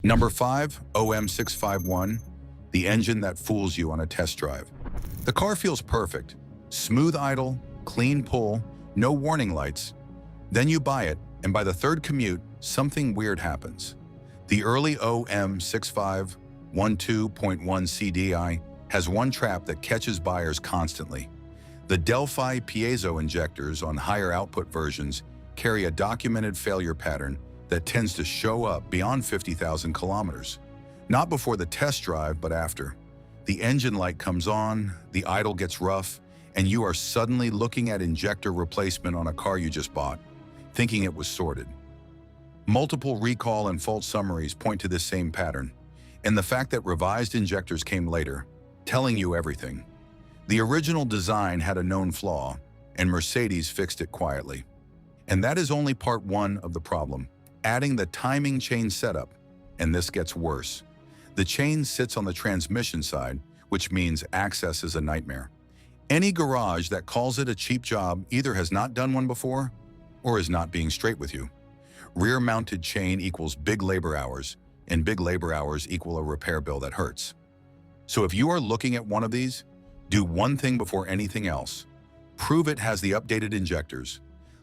Number 5, OM651, the engine that fools you on a test drive. The car feels perfect. Smooth idle, clean pull, no warning lights. Then you buy it, and by the third commute, something weird happens. The early OM651 2.1 CDI has one trap that catches buyers constantly. The Delphi piezo injectors on higher output versions carry a documented failure pattern that tends to show up beyond 50,000 kilometers. Not before the test drive, but after. The engine light comes on, the idle gets rough, and you are suddenly looking at injector replacement on a car you just bought, thinking it was sorted. Multiple recall and fault summaries point to this same pattern, and the fact that revised injectors came later, telling you everything. The original design had a known flaw, and Mercedes fixed it quietly. And that is only part one of the problem. Adding the timing chain setup, and this gets worse. The chain sits on the transmission side, which means access is a nightmare. Any garage that calls it a cheap job either has not done one before or is not being straight with you. Rear-mounted chain equals big labor hours, and big labor hours equal a repair bill that hurts. So if you are looking at one of these, do one thing before anything else. Prove it has the updated injectors.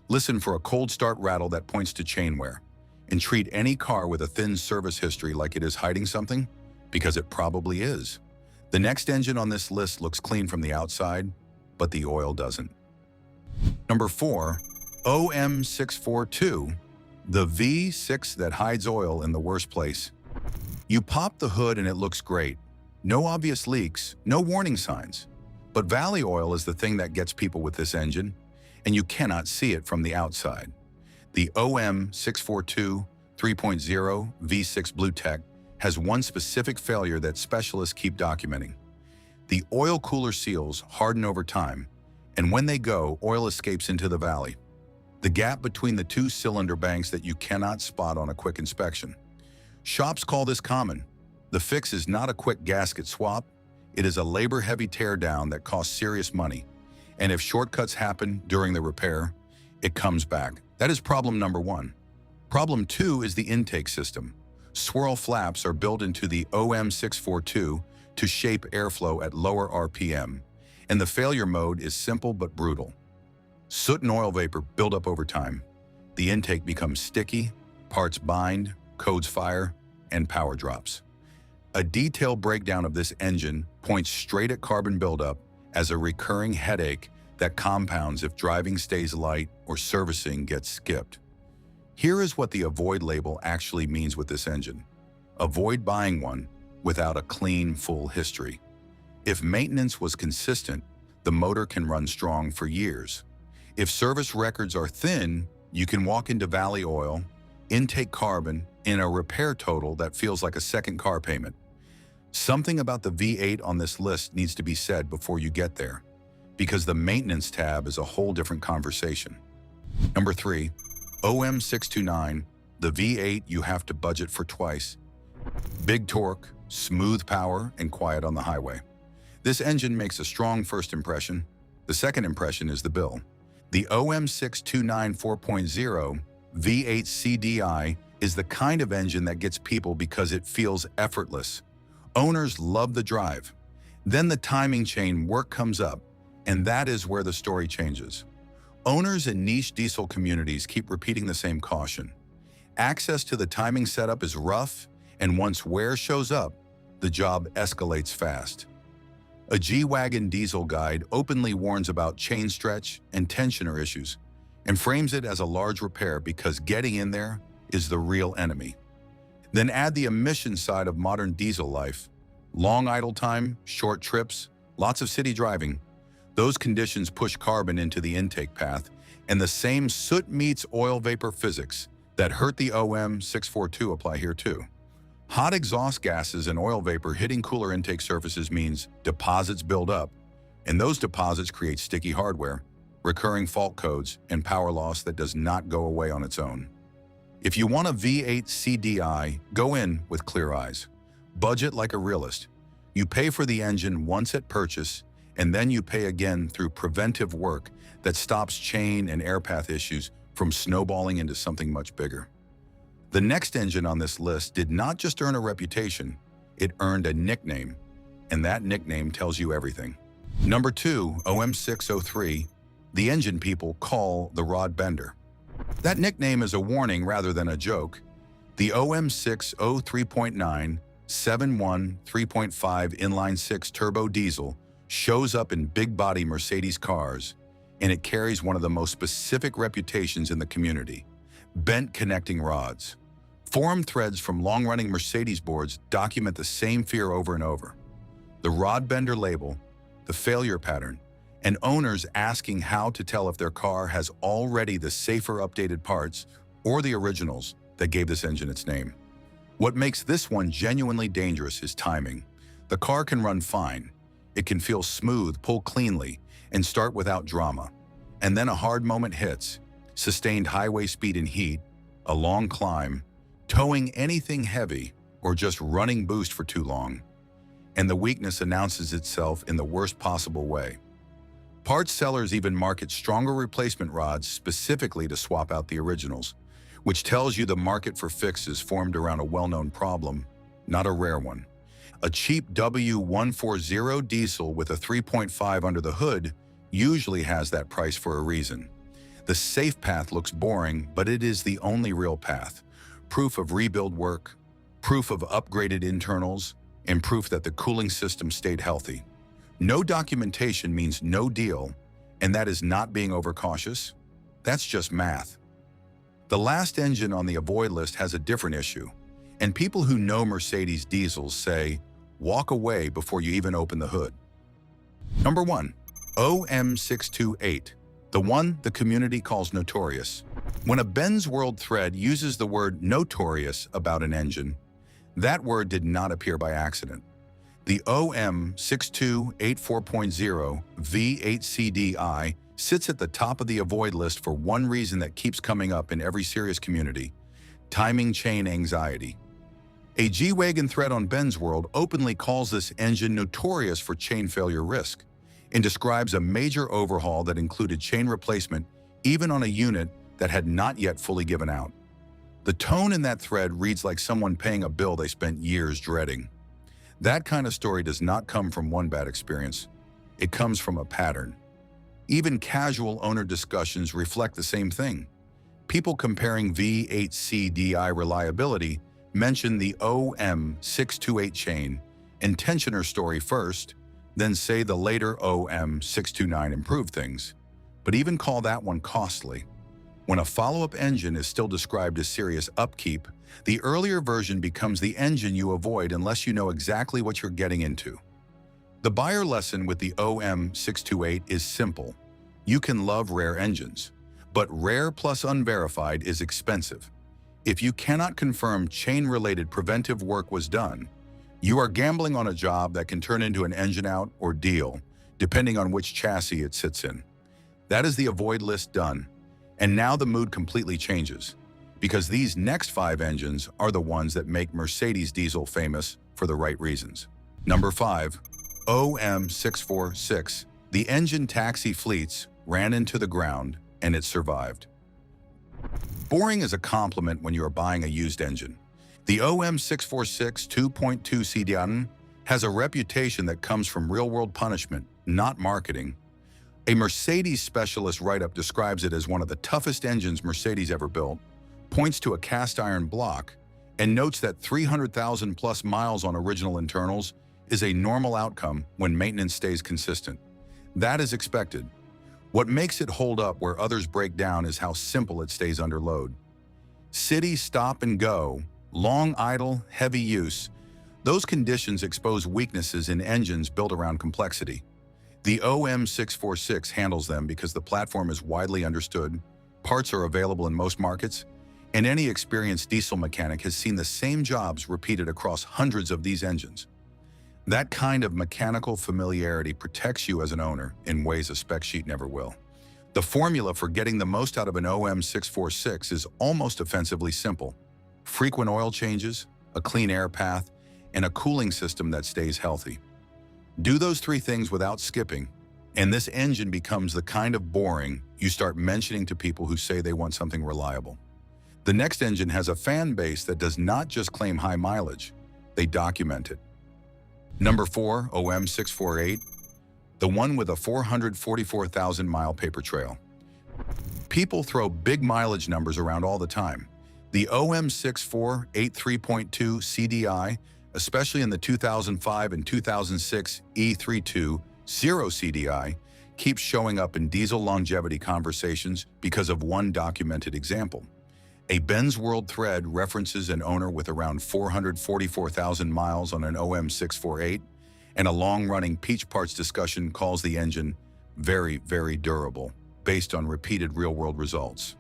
Listen for a cold start rattle that points to chain wear. And treat any car with a thin service history like it is hiding something, because it probably is. The next engine on this list looks clean from the outside, but the oil doesn't. Number 4, OM642, the V6 that hides oil in the worst place. You pop the hood and it looks great. No obvious leaks, no warning signs. But valley oil is the thing that gets people with this engine, and you cannot see it from the outside. The OM642 3.0 V6 Blue Tech has one specific failure that specialists keep documenting. The oil cooler seals harden over time, and when they go, oil escapes into the valley. The gap between the two cylinder banks that you cannot spot on a quick inspection. Shops call this common. The fix is not a quick gasket swap. It is a labor-heavy teardown that costs serious money. And if shortcuts happen during the repair, it comes back. That is problem number 1. Problem 2 is the intake system. Swirl flaps are built into the OM642 to shape airflow at lower RPM, and the failure mode is simple but brutal. Soot and oil vapor build up over time. The intake becomes sticky, parts bind, codes fire, and power drops. A detailed breakdown of this engine points straight at carbon buildup as a recurring headache that compounds if driving stays light or servicing gets skipped. Here is what the avoid label actually means with this engine. Avoid buying one without a clean, full history. If maintenance was consistent, the motor can run strong for years. If service records are thin, you can walk into valley oil, intake carbon, and a repair total that feels like a second car payment. Something about the V8 on this list needs to be said before you get there, because the maintenance tab is a whole different conversation. Number 3, OM629, the V8 you have to budget for twice. Big torque, smooth power, and quiet on the highway. This engine makes a strong first impression. The second impression is the bill. The OM629 4.0 V8 CDI is the kind of engine that gets people because it feels effortless. Owners love the drive. Then the timing chain work comes up, and that is where the story changes. Owners in niche diesel communities keep repeating the same caution. Access to the timing setup is rough, and once wear shows up, the job escalates fast. A G-Wagon diesel guide openly warns about chain stretch and tensioner issues, and frames it as a large repair because getting in there is the real enemy. Then add the emission side of modern diesel life. Long idle time, short trips, lots of city driving. Those conditions push carbon into the intake path, and the same soot meets oil vapor physics that hurt the OM642 apply here too. Hot exhaust gases and oil vapor hitting cooler intake surfaces means deposits build up, and those deposits create sticky hardware, recurring fault codes, and power loss that does not go away on its own. If you want a V8 CDI, go in with clear eyes. Budget like a realist. You pay for the engine once at purchase, and then you pay again through preventive work that stops chain and air path issues from snowballing into something much bigger. The next engine on this list did not just earn a reputation, it earned a nickname, and that nickname tells you everything. Number 2, OM603, the engine people call the rod bender. That nickname is a warning rather than a joke. The OM603.9 7.1 3.5 inline-six turbo diesel shows up in big-body Mercedes cars, and it carries one of the most specific reputations in the community: bent connecting rods. Forum threads from long-running Mercedes boards document the same fear over and over. The rod bender label, the failure pattern, and owners asking how to tell if their car has already the safer updated parts or the originals that gave this engine its name. What makes this one genuinely dangerous is timing. The car can run fine. It can feel smooth, pull cleanly, and start without drama. And then a hard moment hits: sustained highway speed and heat, a long climb, towing anything heavy, or just running boost for too long. And the weakness announces itself in the worst possible way. Parts sellers even market stronger replacement rods specifically to swap out the originals, which tells you the market for fixes formed around a well-known problem, not a rare one. A cheap W140 diesel with a 3.5 under the hood usually has that price for a reason. The safe path looks boring, but it is the only real path. Proof of rebuild work, proof of upgraded internals, and proof that the cooling system stayed healthy. No documentation means no deal, and that is not being overcautious. That's just math. The last engine on the avoid list has a different issue, and people who know Mercedes diesels say, walk away before you even open the hood. Number 1, OM628, the one the community calls notorious. When a Benz World thread uses the word notorious about an engine, that word did not appear by accident. The OM628 4.0 V8 CDI sits at the top of the avoid list for one reason that keeps coming up in every serious community: timing chain anxiety. A G-Wagon thread on Benz World openly calls this engine notorious for chain failure risk and describes a major overhaul that included chain replacement even on a unit that had not yet fully given out. The tone in that thread reads like someone paying a bill they spent years dreading. That kind of story does not come from one bad experience. It comes from a pattern. Even casual owner discussions reflect the same thing. People comparing V8 CDI reliability mention the OM628 chain and tensioner story first, then say the later OM629 improved things, but even call that one costly. When a follow-up engine is still described as serious upkeep, the earlier version becomes the engine you avoid unless you know exactly what you're getting into. The buyer lesson with the OM628 is simple. You can love rare engines, but rare plus unverified is expensive. If you cannot confirm chain-related preventive work was done, you are gambling on a job that can turn into an engine out or deal, depending on which chassis it sits in. That is the avoid list done. And now the mood completely changes, because these next 5 engines are the ones that make Mercedes diesel famous for the right reasons. Number 5, OM646. The engine taxi fleets ran into the ground, and it survived. Boring is a compliment when you are buying a used engine. The OM646 2.2 CDI has a reputation that comes from real-world punishment, not marketing. A Mercedes specialist write-up describes it as one of the toughest engines Mercedes ever built, points to a cast-iron block, and notes that 300,000 plus miles on original internals is a normal outcome when maintenance stays consistent. That is expected. What makes it hold up where others break down is how simple it stays under load. City stop and go, long idle, heavy use, those conditions expose weaknesses in engines built around complexity. The OM646 handles them because the platform is widely understood, parts are available in most markets, and any experienced diesel mechanic has seen the same jobs repeated across hundreds of these engines. That kind of mechanical familiarity protects you as an owner in ways a spec sheet never will. The formula for getting the most out of an OM646 is almost offensively simple: frequent oil changes, a clean air path, and a cooling system that stays healthy. Do those 3 things without skipping, and this engine becomes the kind of boring you start mentioning to people who say they want something reliable. The next engine has a fan base that does not just claim high mileage, they document it. Number 4, OM648, the one with a 444,000-mile paper trail. People throw big mileage numbers around all the time. The OM648 3.2 CDI, especially in the 2005 and 2006 E32 0 CDI, keeps showing up in diesel longevity conversations because of one documented example. A Benz World Thread references an owner with around 444,000 miles on an OM648, and a long-running Peach Parts discussion calls the engine very, very durable, based on repeated real-world results.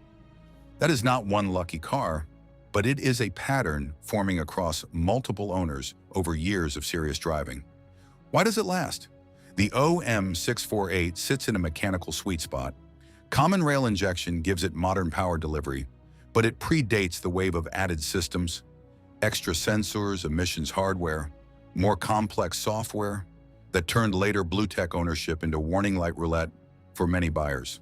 That is not one lucky car, but it is a pattern forming across multiple owners over years of serious driving. Why does it last? The OM648 sits in a mechanical sweet spot. Common rail injection gives it modern power delivery, but it predates the wave of added systems, extra sensors, emissions hardware, more complex software that turned later blue tech ownership into warning light roulette for many buyers.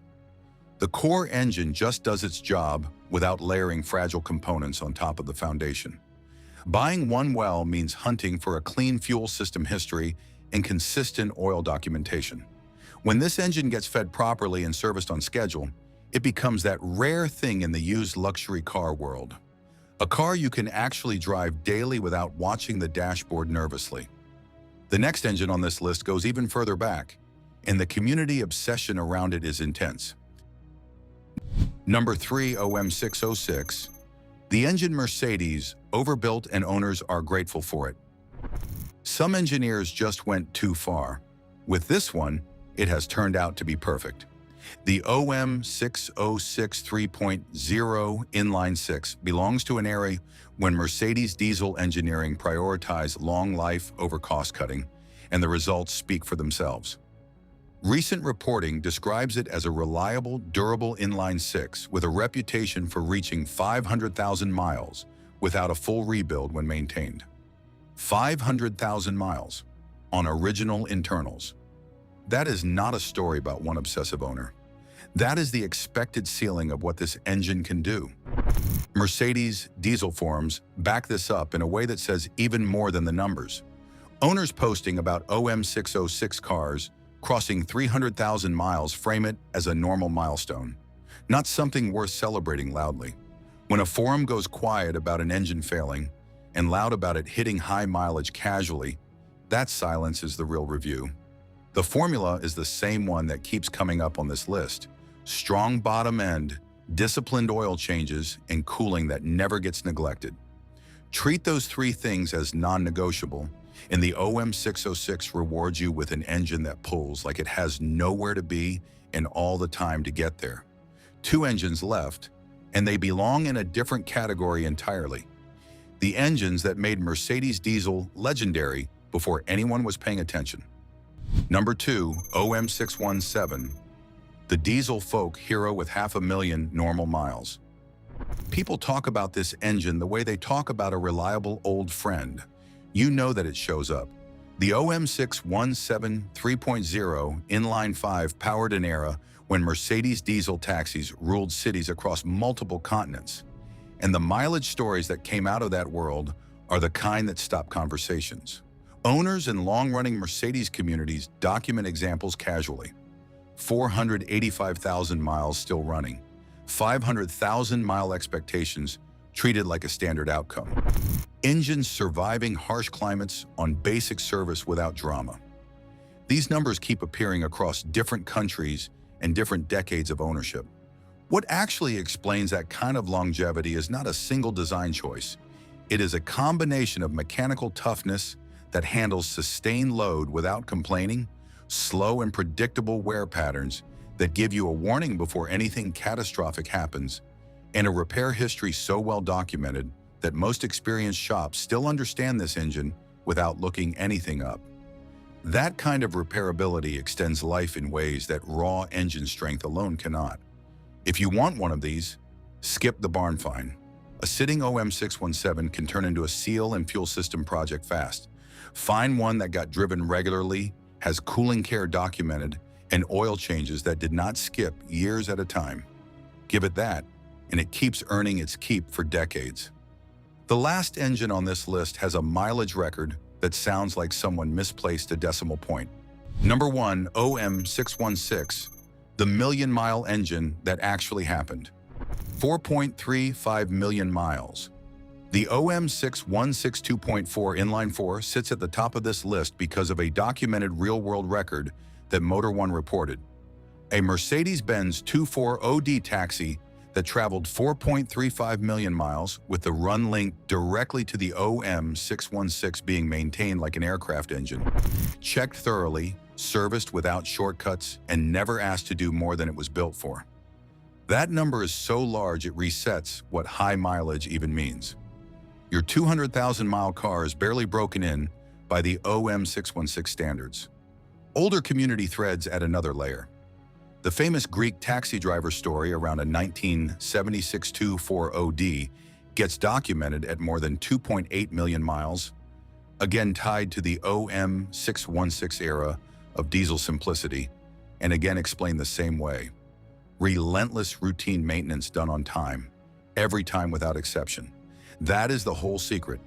The core engine just does its job without layering fragile components on top of the foundation. Buying one well means hunting for a clean fuel system history and consistent oil documentation. When this engine gets fed properly and serviced on schedule, it becomes that rare thing in the used luxury car world. A car you can actually drive daily without watching the dashboard nervously. The next engine on this list goes even further back, and the community obsession around it is intense. Number 3, OM606. The engine Mercedes, overbuilt, and owners are grateful for it. Some engineers just went too far. With this one, it has turned out to be perfect. The OM606 3.0 inline-six belongs to an era when Mercedes diesel engineering prioritized long life over cost cutting, and the results speak for themselves. Recent reporting describes it as a reliable, durable inline-six with a reputation for reaching 500,000 miles without a full rebuild when maintained. 500,000 miles on original internals. That is not a story about one obsessive owner. That is the expected ceiling of what this engine can do. Mercedes diesel forums back this up in a way that says even more than the numbers. Owners posting about OM606 cars crossing 300,000 miles frame it as a normal milestone, not something worth celebrating loudly. When a forum goes quiet about an engine failing and loud about it hitting high mileage casually, that silence is the real review. The formula is the same one that keeps coming up on this list. Strong bottom end, disciplined oil changes, and cooling that never gets neglected. Treat those three things as non-negotiable, and the OM606 rewards you with an engine that pulls like it has nowhere to be and all the time to get there. 2 engines left, and they belong in a different category entirely. The engines that made Mercedes diesel legendary before anyone was paying attention. Number 2, OM617, the diesel folk hero with 500,000 normal miles. People talk about this engine the way they talk about a reliable old friend. You know that it shows up. The OM617 3.0 inline-five powered an era when Mercedes diesel taxis ruled cities across multiple continents. And the mileage stories that came out of that world are the kind that stop conversations. Owners and long-running Mercedes communities document examples casually. 485,000 miles still running. 500,000-mile expectations treated like a standard outcome. Engines surviving harsh climates on basic service without drama. These numbers keep appearing across different countries and different decades of ownership. What actually explains that kind of longevity is not a single design choice. It is a combination of mechanical toughness that handles sustained load without complaining, slow and predictable wear patterns that give you a warning before anything catastrophic happens, and a repair history so well documented that most experienced shops still understand this engine without looking anything up. That kind of repairability extends life in ways that raw engine strength alone cannot. If you want one of these, skip the barn find. A sitting OM617 can turn into a seal and fuel system project fast. Find one that got driven regularly, has cooling care documented, and oil changes that did not skip years at a time. Give it that, and it keeps earning its keep for decades. The last engine on this list has a mileage record that sounds like someone misplaced a decimal point. Number 1, OM616, the million-mile engine that actually happened. 4.35 million miles. The OM642 V8 inline-four sits at the top of this list because of a documented real-world record that Motor One reported. A Mercedes-Benz 240D taxi that traveled 4.35 million miles with the run linked directly to the OM616 being maintained like an aircraft engine, checked thoroughly, serviced without shortcuts, and never asked to do more than it was built for. That number is so large it resets what high mileage even means. Your 200,000-mile car is barely broken in by the OM616 standards. Older community threads add another layer. The famous Greek taxi driver story around a 1976 240D gets documented at more than 2.8 million miles, again tied to the OM616 era of diesel simplicity, and again explained the same way. Relentless routine maintenance done on time, every time without exception. That is the whole secret.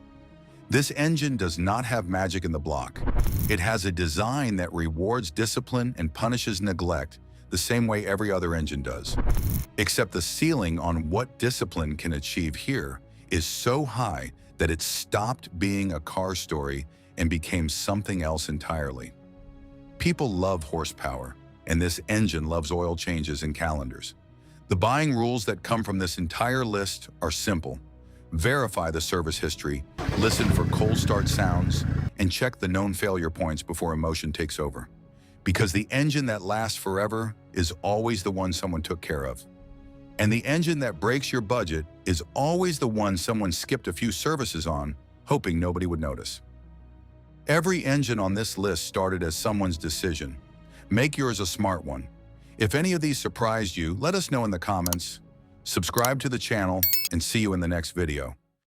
This engine does not have magic in the block. It has a design that rewards discipline and punishes neglect the same way every other engine does. Except the ceiling on what discipline can achieve here is so high that it stopped being a car story and became something else entirely. People love horsepower, and this engine loves oil changes and calendars. The buying rules that come from this entire list are simple. Verify the service history, listen for cold start sounds, and check the known failure points before emotion takes over. Because the engine that lasts forever is always the one someone took care of. And the engine that breaks your budget is always the one someone skipped a few services on, hoping nobody would notice. Every engine on this list started as someone's decision. Make yours a smart one. If any of these surprised you, let us know in the comments. Subscribe to the channel and see you in the next video.